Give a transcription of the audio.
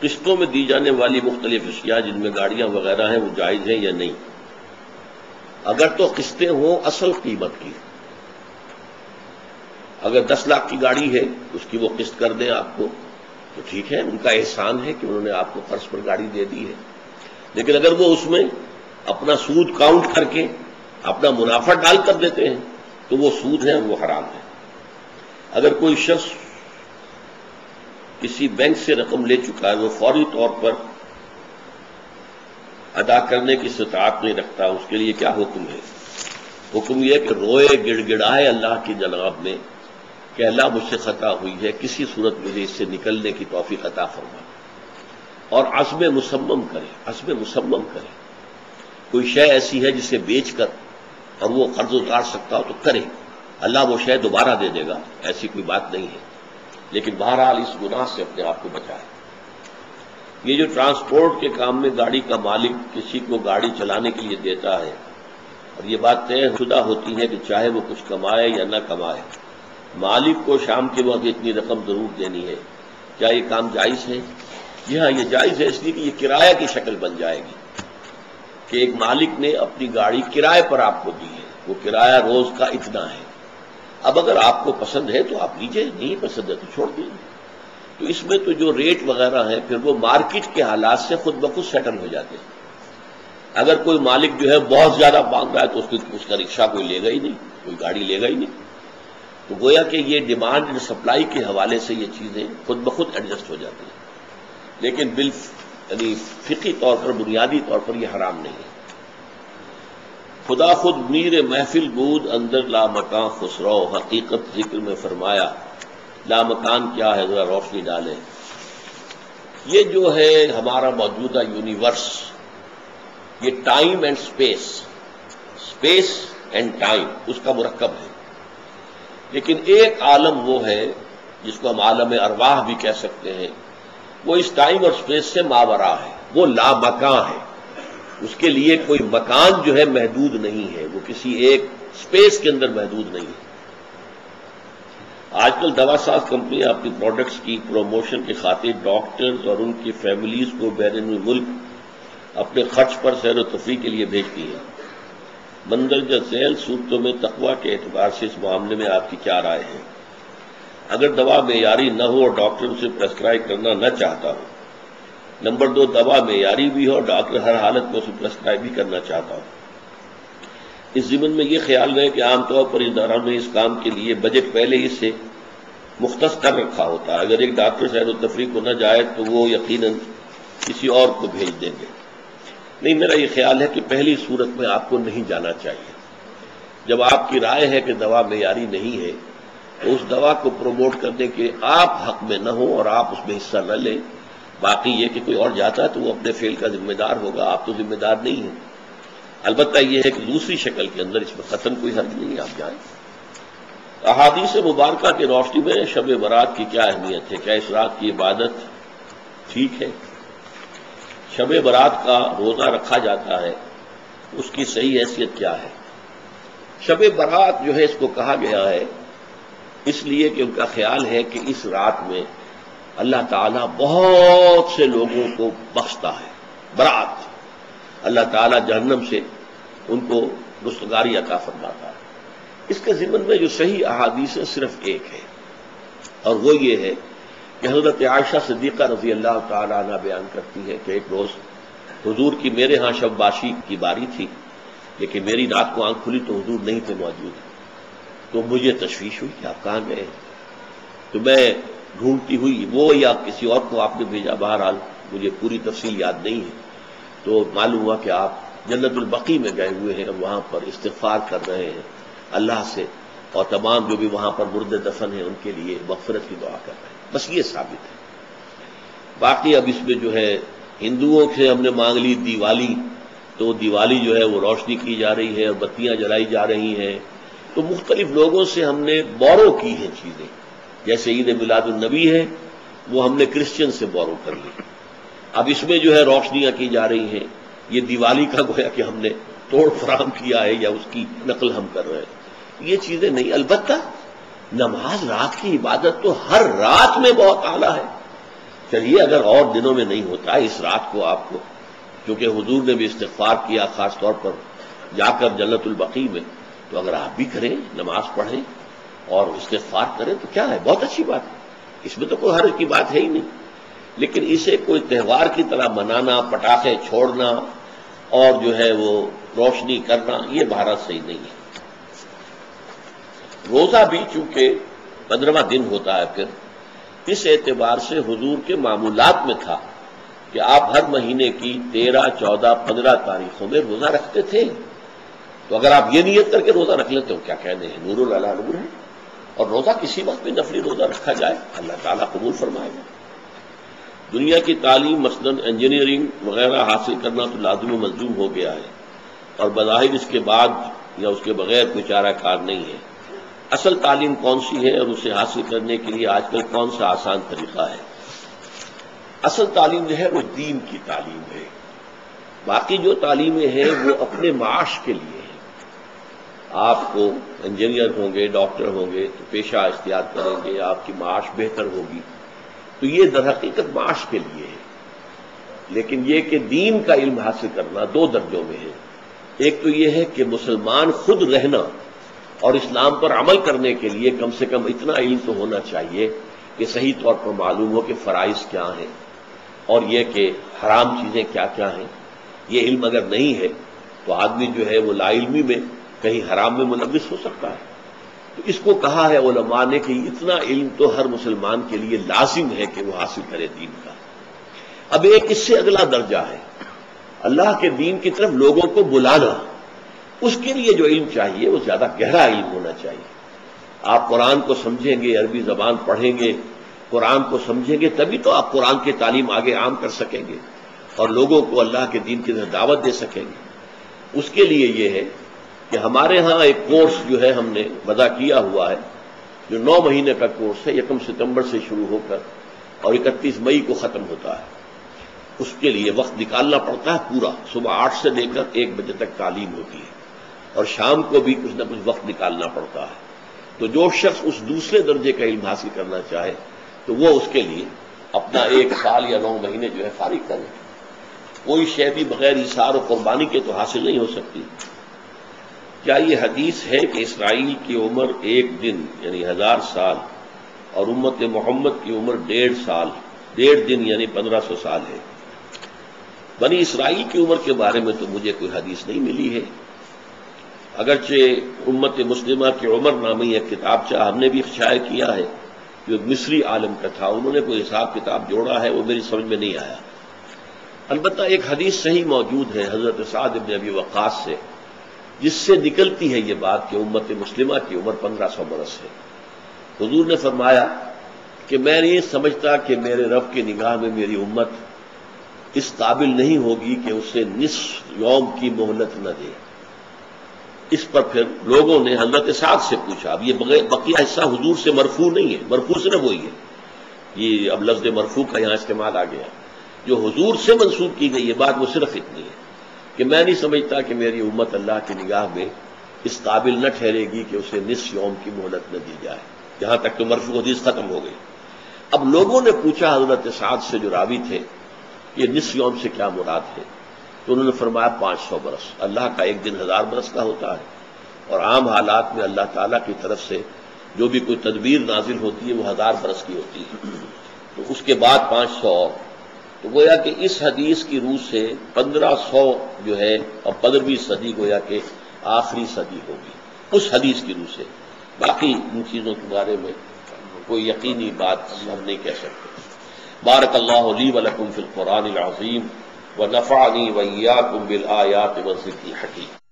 قسطوں میں دی جانے والی مختلف اشیاء جن میں گاڑیاں وغیرہ ہیں وہ جائز ہیں یا نہیں؟ اگر تو قسطیں ہوں اصل قیمت کی، اگر 10 لاکھ کی گاڑی ہے اس کی وہ قسط کر دیں آپ کو تو ٹھیک ہے، ان کا احسان ہے کہ انہوں نے آپ کو قرض پر گاڑی دے دی ہے. لیکن اگر وہ اس میں اپنا سود کاؤنٹ کر کے اپنا منافع ڈال کر دیتے ہیں تو وہ سود ہے، وہ حرام ہے. اگر کوئی شخص کسی بینک سے رقم لے چکا ہے، وہ فوری طور پر ادا کرنے کی استطاعت نہیں رکھتا، اس کے لیے کیا حکم ہے؟ حکم یہ کہ روئے گڑ گڑائے اللہ کی جناب میں کہ اللہ مجھ سے خطا ہوئی ہے، کسی صورت مجھے اس سے نکلنے کی توفیق عطا فرما، اور عزم مصمم کرے. کوئی شے ایسی ہے جسے بیچ کر اور وہ قرض اتار سکتا ہو تو کرے، اللہ وہ شے دوبارہ دے دے گا، ایسی کوئی بات نہیں ہے. لیکن بہرحال اس گناہ سے اپنے آپ کو بچائے. یہ جو ٹرانسپورٹ کے کام میں گاڑی کا مالک کسی کو گاڑی چلانے کے لیے دیتا ہے، اور یہ بات طے شدہ ہوتی ہے کہ چاہے وہ کچھ کمائے یا نہ کمائے، مالک کو شام کے وقت اتنی رقم ضرور دینی ہے. کیا یہ کام جائز ہے؟ جی ہاں، یہ جائز ہے، اس لیے کہ یہ کرایہ کی شکل بن جائے گی کہ ایک مالک نے اپنی گاڑی کرائے پر آپ کو دی ہے، وہ کرایہ روز کا اتنا ہے. اب اگر آپ کو پسند ہے تو آپ لیجئے، نہیں پسند ہے تو چھوڑ دیجیے. تو اس میں تو جو ریٹ وغیرہ ہیں پھر وہ مارکیٹ کے حالات سے خود بخود سیٹل ہو جاتے ہیں. اگر کوئی مالک جو ہے بہت زیادہ مانگ رہا ہے تو اس کا رکشہ کوئی لے گا ہی نہیں، کوئی گاڑی لے گا ہی نہیں. تو گویا کہ یہ ڈیمانڈ اینڈ سپلائی کے حوالے سے یہ چیزیں خود بخود ایڈجسٹ ہو جاتی ہیں. لیکن یعنی فقہی طور پر، بنیادی طور پر یہ حرام نہیں ہے. خدا خود میر محفل بود اندر لامکان خسرو، حقیقت ذکر میں فرمایا. لامکان کیا ہے ذرا روشنی ڈالیں. یہ جو ہے ہمارا موجودہ یونیورس، یہ time and space and time اس کا مرکب ہے. لیکن ایک عالم وہ ہے جس کو ہم عالم ارواح بھی کہہ سکتے ہیں، وہ اس ٹائم اور اسپیس سے ماورا ہے، وہ لامکان ہے. اس کے لیے کوئی مکان جو ہے محدود نہیں ہے، وہ کسی ایک اسپیس کے اندر محدود نہیں ہے. آج کل دوا ساز کمپنیاں اپنی پروڈکٹس کی پروموشن کی خاطر ڈاکٹرز اور ان کی فیملیز کو بیرون ملک اپنے خرچ پر سیر و تفریح کے لیے بھیجتی ہیں. مندرجہ ذیل صورتوں میں تقویٰ کے اعتبار سے اس معاملے میں آپ کی کیا رائے ہے؟ اگر دوا معیاری نہ ہو اور ڈاکٹر اسے پرسکرائب کرنا نہ چاہتا ہو. نمبر 2، دوا معیاری بھی ہو اور ڈاکٹر ہر حالت میں اسے پرسکرائب بھی کرنا چاہتا ہو. اس ضمن میں یہ خیال رہے کہ عام طور پر اداروں نے اس کام کے لیے بجٹ پہلے ہی سے مختص کر رکھا ہوتا ہے. اگر ایک ڈاکٹر سیر و تفریح کو نہ جائے تو وہ یقیناً کسی اور کو بھیج دیں گے. نہیں، میرا یہ خیال ہے کہ پہلی صورت میں آپ کو نہیں جانا چاہیے. جب آپ کی رائے ہے کہ دوا معیاری نہیں ہے تو اس دوا کو پروموٹ کرنے کے آپ حق میں نہ ہو اور آپ اس میں حصہ نہ لیں. باقی یہ کہ کوئی اور جاتا ہے تو وہ اپنے فعل کا ذمہ دار ہوگا، آپ تو ذمہ دار نہیں ہیں. البتہ یہ ہے کہ دوسری شکل کے اندر اس میں قطعاً کوئی حرج نہیں، آپ جائیں. احادیث مبارکہ کی روشنی میں شب برات کی کیا اہمیت ہے؟ کیا اس رات کی عبادت ٹھیک ہے؟ شب برات کا روزہ رکھا جاتا ہے، اس کی صحیح حیثیت کیا ہے؟ شب برات جو ہے اس کو کہا گیا ہے اس لیے کہ ان کا خیال ہے کہ اس رات میں اللہ تعالیٰ بہت سے لوگوں کو بخشتا ہے. برات، اللہ تعالیٰ جہنم سے ان کو رستگاری عطا فرماتا ہے. اس کے ضمن میں جو صحیح احادیث ہے صرف ایک ہے، اور وہ یہ ہے کہ حضرت عائشہ صدیقہ رضی اللہ تعالیٰ عنہ بیان کرتی ہے کہ ایک روز حضور کی میرے ہاں شب باشی کی باری تھی، لیکن میری رات کو آنکھ کھلی تو حضور نہیں تھے موجود. تو مجھے تشویش ہوئی کہ آپ کہاں گئے. تو میں ڈھونڈتی ہوئی وہ یا کسی اور کو آپ نے بھیجا، بہرحال مجھے پوری تفصیل یاد نہیں ہے. تو معلوم ہوا کہ آپ جنت البقیع میں گئے ہوئے ہیں اور وہاں پر استغفار کر رہے ہیں اللہ سے، اور تمام جو بھی وہاں پر مردے دفن ہیں ان کے لیے مغفرت کی دعا کر رہے ہیں. بس یہ ثابت ہے. باقی اب اس میں جو ہے ہندوؤں سے ہم نے مانگ لی دیوالی، تو دیوالی جو ہے وہ روشنی کی جا رہی ہے اور بتیاں جلائی جا رہی ہیں. تو مختلف لوگوں سے ہم نے بورو کی ہیں چیزیں. جیسے عید میلاد النبی ہے وہ ہم نے کرسچن سے بورو کر لی. اب اس میں جو ہے روشنیاں کی جا رہی ہیں، یہ دیوالی کا گویا کہ ہم نے توڑ فراہم کیا ہے یا اس کی نقل ہم کر رہے ہیں. یہ چیزیں نہیں. البتہ نماز رات کی عبادت تو ہر رات میں بہت اعلیٰ ہے. چلیے اگر اور دنوں میں نہیں ہوتا ہے اس رات کو آپ کو، کیونکہ حضور نے بھی استغفار کیا خاص طور پر جا کر جنت البقیع میں، تو اگر آپ بھی کریں، نماز پڑھیں اور استغفار کریں تو کیا ہے، بہت اچھی بات ہے، اس میں تو کوئی حرج کی بات ہے ہی نہیں. لیکن اسے کوئی تہوار کی طرح منانا، پٹاخے چھوڑنا اور جو ہے وہ روشنی کرنا، یہ بھارت صحیح نہیں ہے. روزہ بھی چونکہ 15واں دن ہوتا ہے، پھر اس اعتبار سے حضور کے معمولات میں تھا کہ آپ ہر مہینے کی 13، 14، 15 تاریخوں میں روزہ رکھتے تھے. تو اگر آپ یہ نیت کر کے روزہ رکھ لیتے ہو، کیا کہنے ہیں، نور العلا نور ہے. اور روزہ کسی وقت بھی نفلی روزہ رکھا جائے اللہ تعالیٰ قبول فرمائے گا. دنیا کی تعلیم مثلاً انجینئرنگ وغیرہ حاصل کرنا تو لازم و ملزوم ہو گیا ہے، اور بظاہر اس کے بعد یا اس کے بغیر کوئی چارہ کار نہیں ہے. اصل تعلیم کون سی ہے اور اسے حاصل کرنے کے لیے آج کل کون سا آسان طریقہ ہے؟ اصل تعلیم جو ہے وہ دین کی تعلیم ہے. باقی جو تعلیمیں ہیں وہ اپنے معاش کے لیے ہیں. آپ کو انجینئر ہوں گے، ڈاکٹر ہوں گے تو پیشہ اختیار کریں گے، آپ کی معاش بہتر ہوگی، تو یہ در حقیقت معاش کے لیے ہے. لیکن یہ کہ دین کا علم حاصل کرنا 2 درجوں میں ہے. ایک تو یہ ہے کہ مسلمان خود رہنا اور اسلام پر عمل کرنے کے لیے کم سے کم اتنا علم تو ہونا چاہیے کہ صحیح طور پر معلوم ہو کہ فرائض کیا ہیں اور یہ کہ حرام چیزیں کیا کیا ہیں. یہ علم اگر نہیں ہے تو آدمی جو ہے وہ لا علمی میں کہیں حرام میں ملوث ہو سکتا ہے. تو اس کو کہا ہے علماء نے کہ اتنا علم تو ہر مسلمان کے لیے لازم ہے کہ وہ حاصل کرے دین کا. اب ایک اس سے اگلا درجہ ہے اللہ کے دین کی طرف لوگوں کو بلانا. اس کے لیے جو علم چاہیے وہ زیادہ گہرا علم ہونا چاہیے. آپ قرآن کو سمجھیں گے، عربی زبان پڑھیں گے، قرآن کو سمجھیں گے، تبھی تو آپ قرآن کی تعلیم آگے عام کر سکیں گے اور لوگوں کو اللہ کے دین کی طرف دعوت دے سکیں گے. اس کے لیے یہ ہے کہ ہمارے ہاں ایک کورس جو ہے ہم نے وضع کیا ہوا ہے، جو 9 مہینے کا کورس ہے، 1 ستمبر سے شروع ہو کر اور 31 مئی کو ختم ہوتا ہے. اس کے لیے وقت نکالنا پڑتا ہے پورا. صبح 8 سے لے کر 1 بجے تک تعلیم ہوتی ہے اور شام کو بھی کچھ نہ کچھ وقت نکالنا پڑتا ہے. تو جو شخص اس دوسرے درجے کا علم حاصل کرنا چاہے تو وہ اس کے لیے اپنا 1 سال یا 9 مہینے جو ہے فارغ کرے. کوئی شے بھی بغیر ایثار و قربانی کے تو حاصل نہیں ہو سکتی. کیا یہ حدیث ہے کہ اسرائیل کی عمر 1 دن یعنی 1000 سال اور امت محمد کی عمر 1.5 سال 1.5 دن یعنی 1500 سال ہے؟ بنی اسرائیل کی عمر کے بارے میں تو مجھے کوئی حدیث نہیں ملی ہے. اگرچہ امت مسلمہ کی عمر نامی ایک کتابچہ ہم نے بھی شائع کیا ہے جو ایک مصری عالم کا تھا، انہوں نے کوئی حساب کتاب جوڑا ہے، وہ میری سمجھ میں نہیں آیا. البتہ ایک حدیث صحیح موجود ہے حضرت سعد بن ابی وقاص سے، جس سے نکلتی ہے یہ بات کہ امت مسلمہ کی عمر 1500 برس ہے. حضور نے فرمایا کہ میں نہیں سمجھتا کہ میرے رب کی نگاہ میں میری امت اس قابل نہیں ہوگی کہ اسے نصف یوم کی مہلت نہ دے. اس پر پھر لوگوں نے حضرت سعد سے پوچھا. اب یہ بقیہ حصہ حضور سے مرفوع نہیں ہے، مرفوع صرف وہی ہے. یہ اب لفظ مرفوع کا یہاں استعمال آ گیا. جو حضور سے منسوب کی گئی یہ بات وہ صرف اتنی ہے کہ میں نہیں سمجھتا کہ میری امت اللہ کی نگاہ میں اس قابل نہ ٹھہرے گی کہ اسے نصف یوم کی مہلت نہ دی جائے. یہاں تک تو مرفوع حدیث ختم ہو گئی. اب لوگوں نے پوچھا حضرت سعد سے جو راوی تھے یہ نصف یوم سے کیا مراد ہے؟ تو انہوں نے فرمایا 500 برس. اللہ کا 1 دن 1000 برس کا ہوتا ہے اور عام حالات میں اللہ تعالیٰ کی طرف سے جو بھی کوئی تدبیر نازل ہوتی ہے وہ 1000 برس کی ہوتی ہے. تو اس کے بعد 500 اور، تو گویا کہ اس حدیث کی روح سے 1500 جو ہے اور 15ویں صدی گویا کہ آخری صدی ہوگی اس حدیث کی روح سے. باقی ان چیزوں کے بارے میں کوئی یقینی بات ہم نہیں کہہ سکتے. بارک اللہ لی ولکم فی القرآن العظیم ونفعنی وإیاکم بالآیات والذکر الحکیم.